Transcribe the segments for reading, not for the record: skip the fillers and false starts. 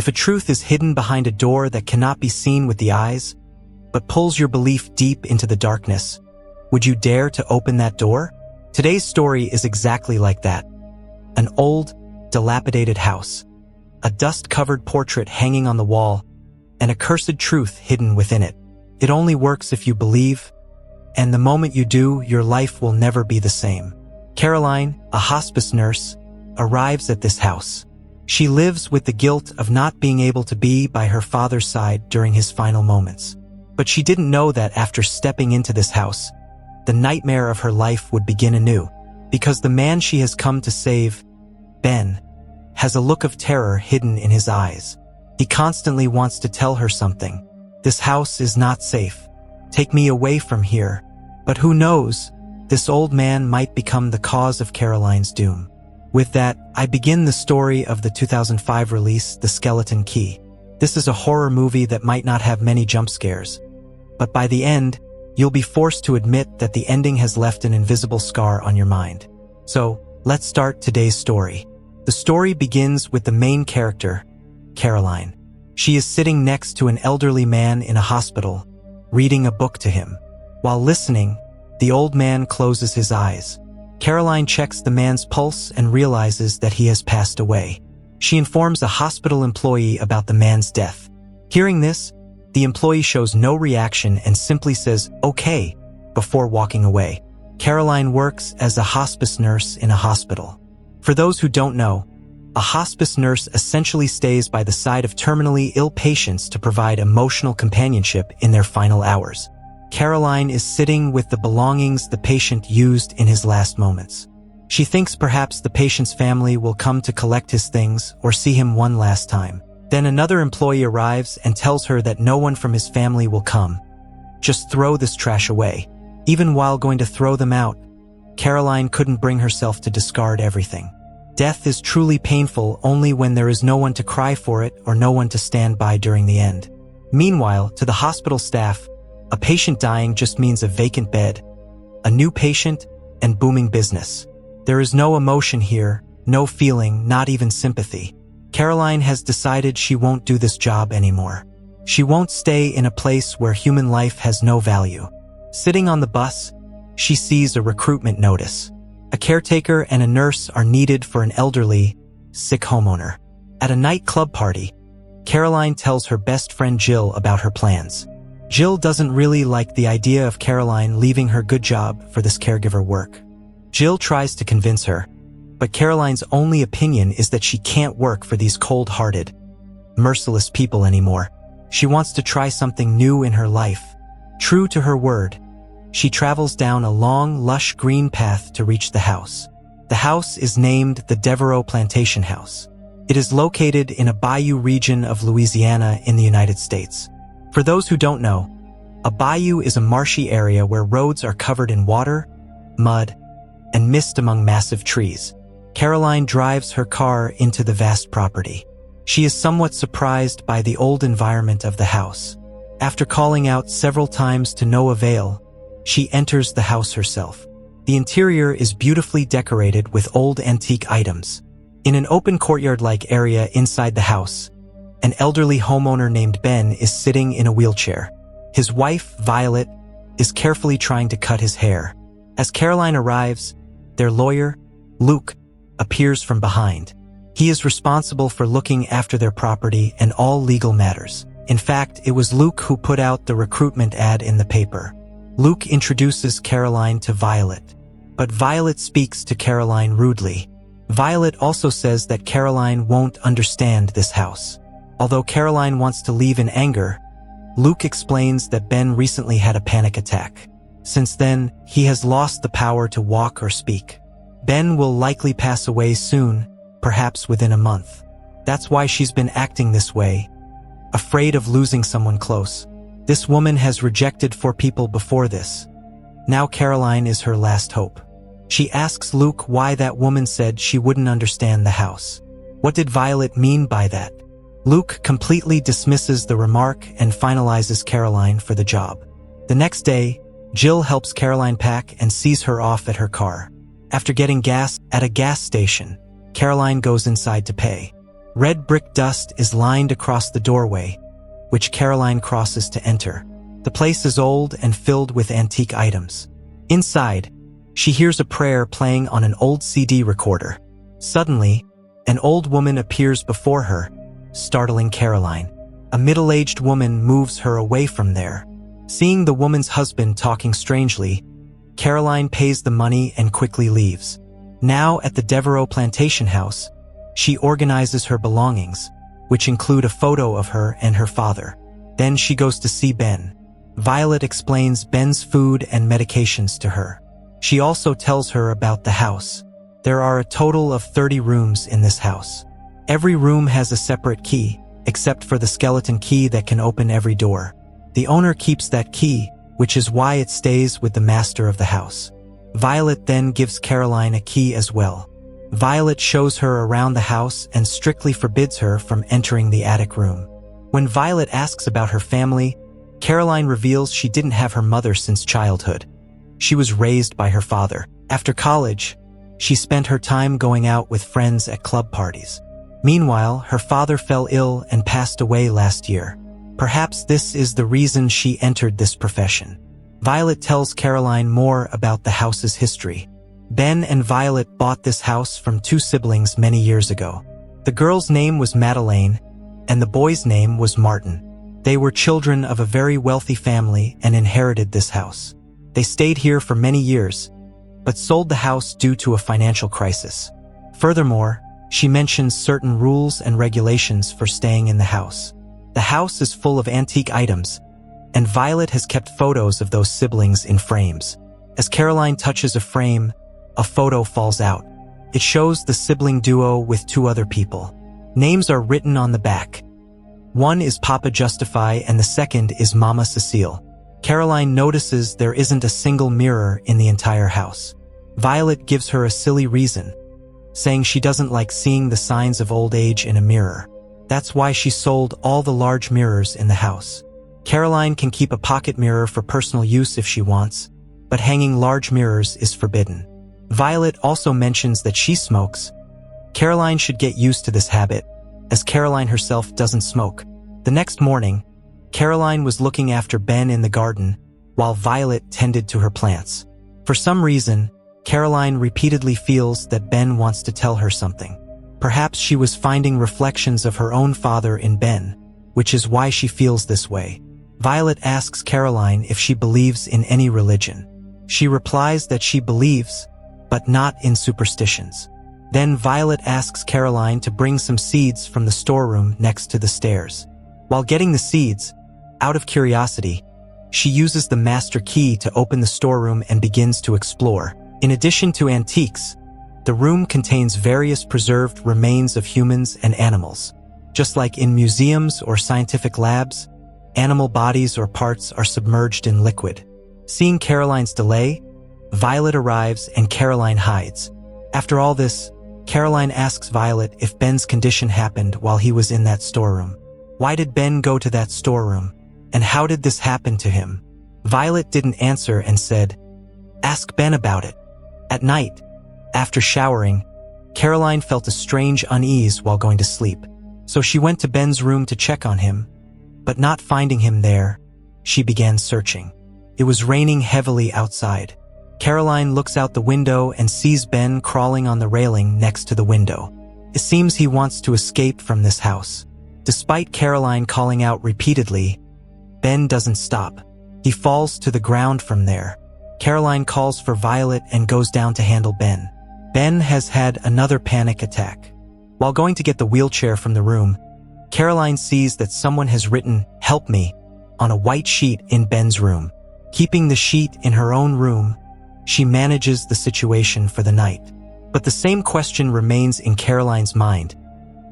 If a truth is hidden behind a door that cannot be seen with the eyes, but pulls your belief deep into the darkness, would you dare to open that door? Today's story is exactly like that. An old, dilapidated house, a dust-covered portrait hanging on the wall, and a cursed truth hidden within it. It only works if you believe, and the moment you do, your life will never be the same. Caroline, a hospice nurse, arrives at this house. She lives with the guilt of not being able to be by her father's side during his final moments. But she didn't know that after stepping into this house, the nightmare of her life would begin anew, because the man she has come to save, Ben, has a look of terror hidden in his eyes. He constantly wants to tell her something. This house is not safe. Take me away from here. But who knows, this old man might become the cause of Caroline's doom. With that, I begin the story of the 2005 release, The Skeleton Key. This is a horror movie that might not have many jump scares, but by the end, you'll be forced to admit that the ending has left an invisible scar on your mind. So, let's start today's story. The story begins with the main character, Caroline. She is sitting next to an elderly man in a hospital, reading a book to him. While listening, the old man closes his eyes. Caroline checks the man's pulse and realizes that he has passed away. She informs a hospital employee about the man's death. Hearing this, the employee shows no reaction and simply says, "Okay," before walking away. Caroline works as a hospice nurse in a hospital. For those who don't know, a hospice nurse essentially stays by the side of terminally ill patients to provide emotional companionship in their final hours. Caroline is sitting with the belongings the patient used in his last moments. She thinks perhaps the patient's family will come to collect his things or see him one last time. Then another employee arrives and tells her that no one from his family will come. Just throw this trash away. Even while going to throw them out, Caroline couldn't bring herself to discard everything. Death is truly painful only when there is no one to cry for it or no one to stand by during the end. Meanwhile, to the hospital staff, a patient dying just means a vacant bed, a new patient, and booming business. There is no emotion here, no feeling, not even sympathy. Caroline has decided she won't do this job anymore. She won't stay in a place where human life has no value. Sitting on the bus, she sees a recruitment notice. A caretaker and a nurse are needed for an elderly, sick homeowner. At a nightclub party, Caroline tells her best friend Jill about her plans. Jill doesn't really like the idea of Caroline leaving her good job for this caregiver work. Jill tries to convince her, but Caroline's only opinion is that she can't work for these cold-hearted, merciless people anymore. She wants to try something new in her life. True to her word, she travels down a long, lush green path to reach the house. The house is named the Devereaux Plantation House. It is located in a bayou region of Louisiana in the United States. For those who don't know, a bayou is a marshy area where roads are covered in water, mud, and mist among massive trees. Caroline drives her car into the vast property. She is somewhat surprised by the old environment of the house. After calling out several times to no avail, she enters the house herself. The interior is beautifully decorated with old antique items. In an open courtyard-like area inside the house, an elderly homeowner named Ben is sitting in a wheelchair. His wife, Violet, is carefully trying to cut his hair. As Caroline arrives, their lawyer, Luke, appears from behind. He is responsible for looking after their property and all legal matters. In fact, it was Luke who put out the recruitment ad in the paper. Luke introduces Caroline to Violet, but Violet speaks to Caroline rudely. Violet also says that Caroline won't understand this house. Although Caroline wants to leave in anger, Luke explains that Ben recently had a panic attack. Since then, he has lost the power to walk or speak. Ben will likely pass away soon, perhaps within a month. That's why she's been acting this way, afraid of losing someone close. This woman has rejected 4 people before this. Now Caroline is her last hope. She asks Luke why that woman said she wouldn't understand the house. What did Violet mean by that? Luke completely dismisses the remark and finalizes Caroline for the job. The next day, Jill helps Caroline pack and sees her off at her car. After getting gas at a gas station, Caroline goes inside to pay. Red brick dust is lined across the doorway, which Caroline crosses to enter. The place is old and filled with antique items. Inside, she hears a prayer playing on an old CD recorder. Suddenly, an old woman appears before her, startling Caroline. A middle-aged woman moves her away from there. Seeing the woman's husband talking strangely, Caroline pays the money and quickly leaves. Now at the Devereaux plantation house, she organizes her belongings, which include a photo of her and her father. Then she goes to see Ben. Violet explains Ben's food and medications to her. She also tells her about the house. There are a total of 30 rooms in this house. Every room has a separate key, except for the skeleton key that can open every door. The owner keeps that key, which is why it stays with the master of the house. Violet then gives Caroline a key as well. Violet shows her around the house and strictly forbids her from entering the attic room. When Violet asks about her family, Caroline reveals she didn't have her mother since childhood. She was raised by her father. After college, she spent her time going out with friends at club parties. Meanwhile, her father fell ill and passed away last year. Perhaps this is the reason she entered this profession. Violet tells Caroline more about the house's history. Ben and Violet bought this house from two siblings many years ago. The girl's name was Madeleine, and the boy's name was Martin. They were children of a very wealthy family and inherited this house. They stayed here for many years, but sold the house due to a financial crisis. Furthermore, she mentions certain rules and regulations for staying in the house. The house is full of antique items, and Violet has kept photos of those siblings in frames. As Caroline touches a frame, a photo falls out. It shows the sibling duo with two other people. Names are written on the back. One is Papa Justify and the second is Mama Cecile. Caroline notices there isn't a single mirror in the entire house. Violet gives her a silly reason, saying she doesn't like seeing the signs of old age in a mirror. That's why she sold all the large mirrors in the house. Caroline can keep a pocket mirror for personal use if she wants, but hanging large mirrors is forbidden. Violet also mentions that she smokes. Caroline should get used to this habit, as Caroline herself doesn't smoke. The next morning, Caroline was looking after Ben in the garden, while Violet tended to her plants. For some reason, Caroline repeatedly feels that Ben wants to tell her something. Perhaps she was finding reflections of her own father in Ben, which is why she feels this way. Violet asks Caroline if she believes in any religion. She replies that she believes, but not in superstitions. Then Violet asks Caroline to bring some seeds from the storeroom next to the stairs. While getting the seeds, out of curiosity, she uses the master key to open the storeroom and begins to explore. In addition to antiques, the room contains various preserved remains of humans and animals. Just like in museums or scientific labs, animal bodies or parts are submerged in liquid. Seeing Caroline's delay, Violet arrives and Caroline hides. After all this, Caroline asks Violet if Ben's condition happened while he was in that storeroom. Why did Ben go to that storeroom? And how did this happen to him? Violet didn't answer and said, "Ask Ben about it." At night, after showering, Caroline felt a strange unease while going to sleep. So she went to Ben's room to check on him, but not finding him there, she began searching. It was raining heavily outside. Caroline looks out the window and sees Ben crawling on the railing next to the window. It seems he wants to escape from this house. Despite Caroline calling out repeatedly, Ben doesn't stop. He falls to the ground from there. Caroline calls for Violet and goes down to handle Ben. Ben has had another panic attack. While going to get the wheelchair from the room, Caroline sees that someone has written, "Help me," on a white sheet in Ben's room. Keeping the sheet in her own room, she manages the situation for the night. But the same question remains in Caroline's mind.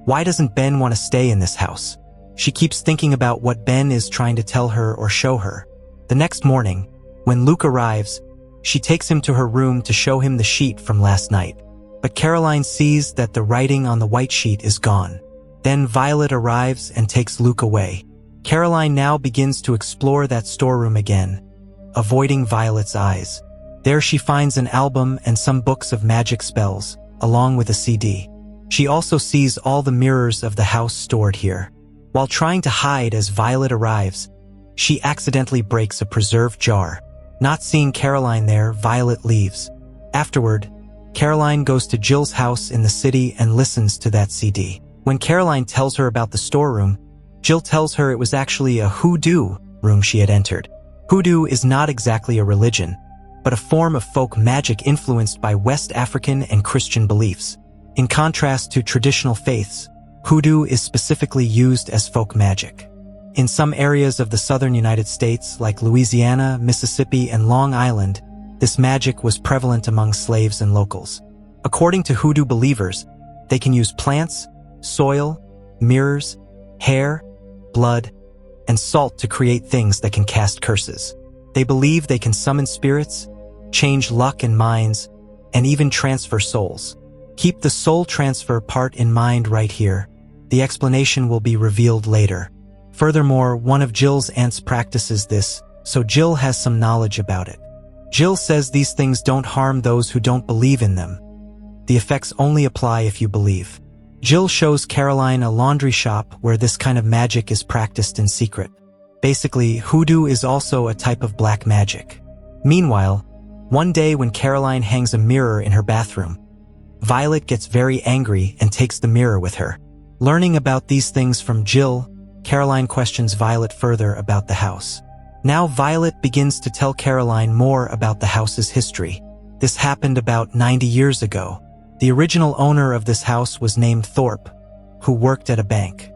Why doesn't Ben want to stay in this house? She keeps thinking about what Ben is trying to tell her or show her. The next morning, when Luke arrives, she takes him to her room to show him the sheet from last night. But Caroline sees that the writing on the white sheet is gone. Then Violet arrives and takes Luke away. Caroline now begins to explore that storeroom again, avoiding Violet's eyes. There she finds an album and some books of magic spells, along with a CD. She also sees all the mirrors of the house stored here. While trying to hide as Violet arrives, she accidentally breaks a preserved jar. Not seeing Caroline there, Violet leaves. Afterward, Caroline goes to Jill's house in the city and listens to that CD. When Caroline tells her about the storeroom, Jill tells her it was actually a hoodoo room she had entered. Hoodoo is not exactly a religion, but a form of folk magic influenced by West African and Christian beliefs. In contrast to traditional faiths, hoodoo is specifically used as folk magic. In some areas of the southern United States, like Louisiana, Mississippi, and Long Island, this magic was prevalent among slaves and locals. According to hoodoo believers, they can use plants, soil, mirrors, hair, blood, and salt to create things that can cast curses. They believe they can summon spirits, change luck and minds, and even transfer souls. Keep the soul transfer part in mind right here. The explanation will be revealed later. Furthermore, one of Jill's aunts practices this, so Jill has some knowledge about it. Jill says these things don't harm those who don't believe in them. The effects only apply if you believe. Jill shows Caroline a laundry shop where this kind of magic is practiced in secret. Basically, hoodoo is also a type of black magic. Meanwhile, one day when Caroline hangs a mirror in her bathroom, Violet gets very angry and takes the mirror with her. Learning about these things from Jill, Caroline questions Violet further about the house. Now Violet begins to tell Caroline more about the house's history. This happened about 90 years ago. The original owner of this house was named Thorpe, who worked at a bank.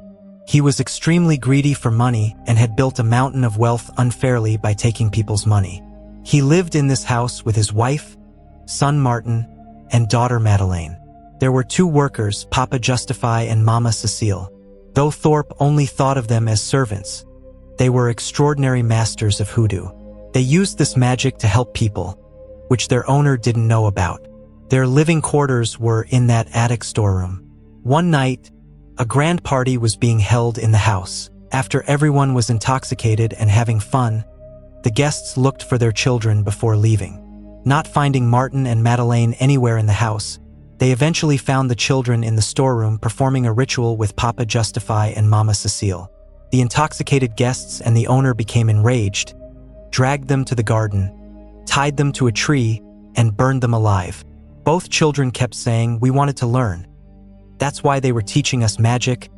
He was extremely greedy for money and had built a mountain of wealth unfairly by taking people's money. He lived in this house with his wife, son Martin, and daughter Madeleine. There were two workers, Papa Justify and Mama Cecile. Though Thorpe only thought of them as servants, they were extraordinary masters of hoodoo. They used this magic to help people, which their owner didn't know about. Their living quarters were in that attic storeroom. One night, a grand party was being held in the house. After everyone was intoxicated and having fun, the guests looked for their children before leaving. Not finding Martin and Madeleine anywhere in the house, they eventually found the children in the storeroom performing a ritual with Papa Justify and Mama Cecile. The intoxicated guests and the owner became enraged, dragged them to the garden, tied them to a tree, and burned them alive. Both children kept saying, "We wanted to learn. That's why they were teaching us magic,"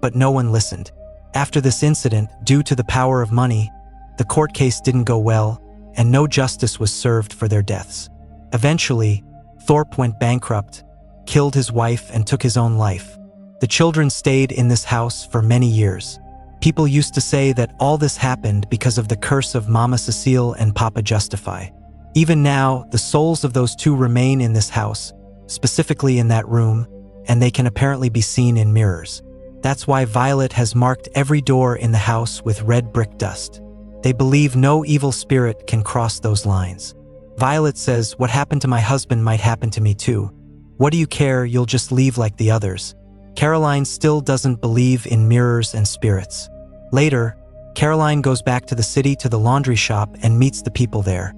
but no one listened. After this incident, due to the power of money, the court case didn't go well, and no justice was served for their deaths. Eventually, Thorpe went bankrupt, killed his wife, and took his own life. The children stayed in this house for many years. People used to say that all this happened because of the curse of Mama Cecile and Papa Justify. Even now, the souls of those two remain in this house, specifically in that room, and they can apparently be seen in mirrors. That's why Violet has marked every door in the house with red brick dust. They believe no evil spirit can cross those lines. Violet says, "What happened to my husband might happen to me too. What do you care? You'll just leave like the others." Caroline still doesn't believe in mirrors and spirits. Later, Caroline goes back to the city to the laundry shop and meets the people there,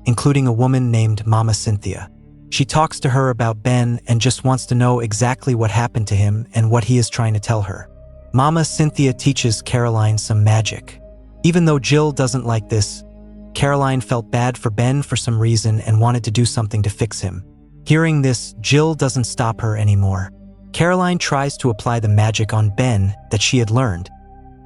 including a woman named Mama Cynthia. She talks to her about Ben and just wants to know exactly what happened to him and what he is trying to tell her. Mama Cynthia teaches Caroline some magic. Even though Jill doesn't like this, Caroline felt bad for Ben for some reason and wanted to do something to fix him. Hearing this, Jill doesn't stop her anymore. Caroline tries to apply the magic on Ben that she had learned,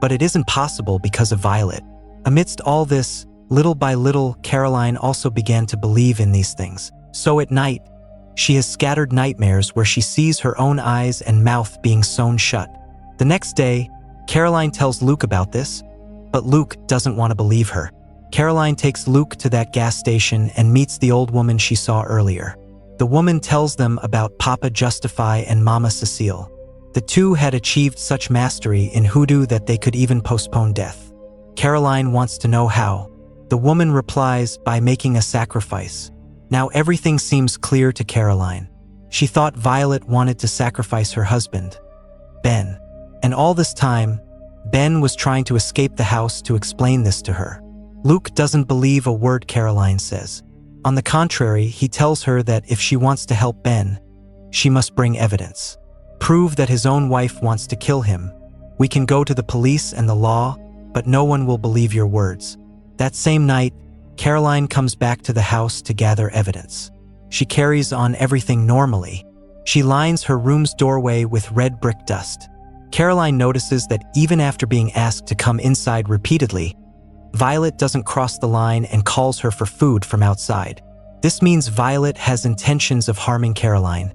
but it isn't possible because of Violet. Amidst all this, little by little, Caroline also began to believe in these things. So at night, she has scattered nightmares where she sees her own eyes and mouth being sewn shut. The next day, Caroline tells Luke about this, but Luke doesn't want to believe her. Caroline takes Luke to that gas station and meets the old woman she saw earlier. The woman tells them about Papa Justify and Mama Cecile. The two had achieved such mastery in hoodoo that they could even postpone death. Caroline wants to know how. The woman replies by making a sacrifice. Now everything seems clear to Caroline. She thought Violet wanted to sacrifice her husband, Ben. And all this time, Ben was trying to escape the house to explain this to her. Luke doesn't believe a word Caroline says. On the contrary, he tells her that if she wants to help Ben, she must bring evidence. prove that his own wife wants to kill him. We can go to the police and the law, but no one will believe your words. That same night, Caroline comes back to the house to gather evidence. She carries on everything normally. She lines her room's doorway with red brick dust. Caroline notices that even after being asked to come inside repeatedly, Violet doesn't cross the line and calls her for food from outside. This means Violet has intentions of harming Caroline.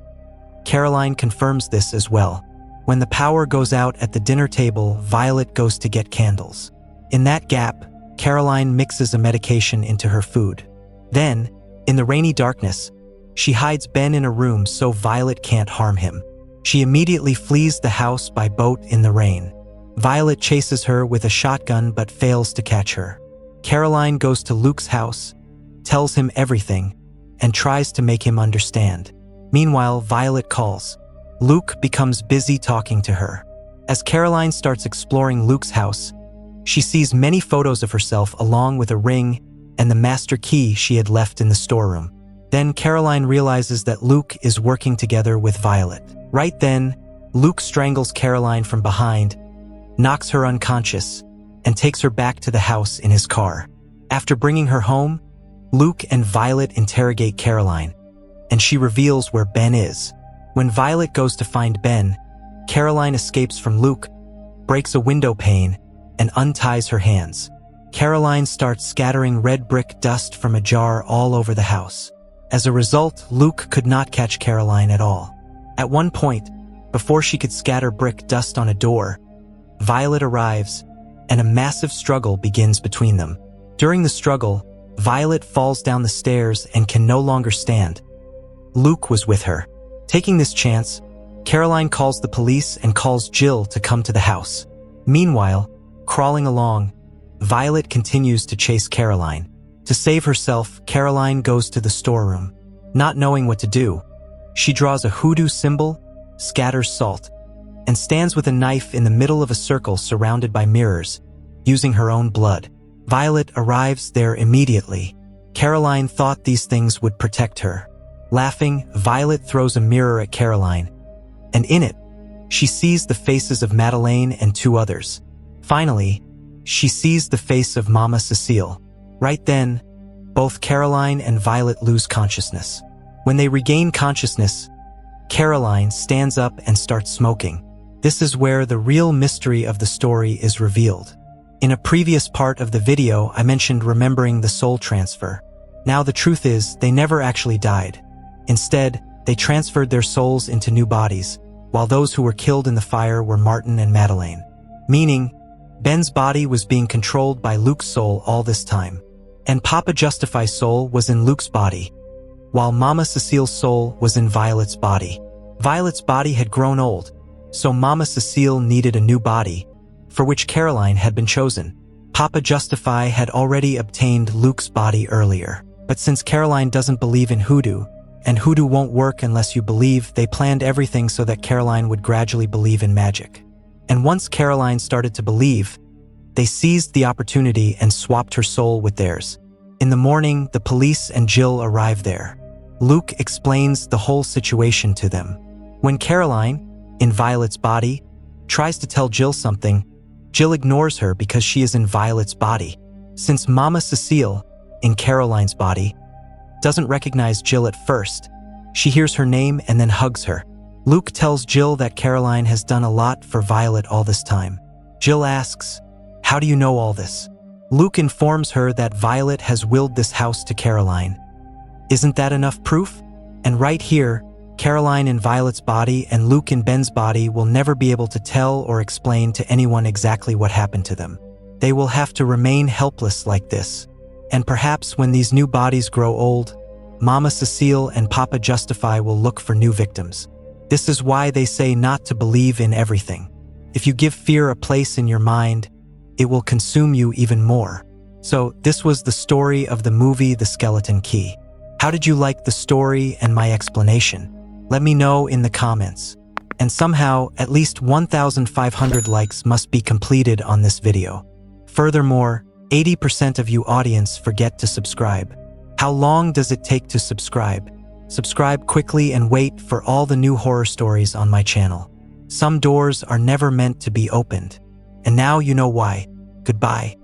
Caroline confirms this as well. When the power goes out at the dinner table, Violet goes to get candles. In that gap, Caroline mixes a medication into her food. Then, in the rainy darkness, she hides Ben in a room so Violet can't harm him. She immediately flees the house by boat in the rain. Violet chases her with a shotgun but fails to catch her. Caroline goes to Luke's house, tells him everything, and tries to make him understand. Meanwhile, Violet calls. Luke becomes busy talking to her. As Caroline starts exploring Luke's house, she sees many photos of herself along with a ring and the master key she had left in the storeroom. Then Caroline realizes that Luke is working together with Violet. Right then, Luke strangles Caroline from behind, knocks her unconscious, and takes her back to the house in his car. After bringing her home, Luke and Violet interrogate Caroline, and she reveals where Ben is. When Violet goes to find Ben, Caroline escapes from Luke, breaks a window pane, and unties her hands. Caroline starts scattering red brick dust from a jar all over the house. As a result, Luke could not catch Caroline at all. At one point, before she could scatter brick dust on a door, Violet arrives, and a massive struggle begins between them. During the struggle, Violet falls down the stairs and can no longer stand. Luke was with her. Taking this chance, Caroline calls the police and calls Jill to come to the house. Meanwhile, crawling along, Violet continues to chase Caroline. To save herself, Caroline goes to the storeroom. Not knowing what to do, she draws a hoodoo symbol, scatters salt, and stands with a knife in the middle of a circle surrounded by mirrors, using her own blood. Violet arrives there immediately. Caroline thought these things would protect her. Laughing, Violet throws a mirror at Caroline, and in it, she sees the faces of Madeleine and two others. Finally, she sees the face of Mama Cecile. Right then, both Caroline and Violet lose consciousness. When they regain consciousness, Caroline stands up and starts smoking. This is where the real mystery of the story is revealed. In a previous part of the video, I mentioned remembering the soul transfer. Now the truth is, they never actually died. Instead, they transferred their souls into new bodies, while those who were killed in the fire were Martin and Madeleine. Meaning, Ben's body was being controlled by Luke's soul all this time. And Papa Justify's soul was in Luke's body, while Mama Cecile's soul was in Violet's body. Violet's body had grown old, so Mama Cecile needed a new body, for which Caroline had been chosen. Papa Justify had already obtained Luke's body earlier. But since Caroline doesn't believe in hoodoo, and hoodoo won't work unless you believe, they planned everything so that Caroline would gradually believe in magic. And once Caroline started to believe, they seized the opportunity and swapped her soul with theirs. In the morning, the police and Jill arrive there. Luke explains the whole situation to them. When Caroline, in Violet's body, tries to tell Jill something, Jill ignores her because she is in Violet's body. Since Mama Cecile, in Caroline's body, doesn't recognize Jill at first, she hears her name and then hugs her. Luke tells Jill that Caroline has done a lot for Violet all this time. Jill asks, "How do you know all this?" Luke informs her that Violet has willed this house to Caroline. Isn't that enough proof? And right here, Caroline in Violet's body and Luke in Ben's body will never be able to tell or explain to anyone exactly what happened to them. They will have to remain helpless like this. And perhaps when these new bodies grow old, Mama Cecile and Papa Justify will look for new victims. This is why they say not to believe in everything. If you give fear a place in your mind, it will consume you even more. So this was the story of the movie The Skeleton Key. How did you like the story and my explanation? Let me know in the comments. And somehow, at least 1,500 likes must be completed on this video. Furthermore, 80% of you audience forget to subscribe. How long does it take to subscribe? Subscribe quickly and wait for all the new horror stories on my channel. Some doors are never meant to be opened. And now you know why. Goodbye.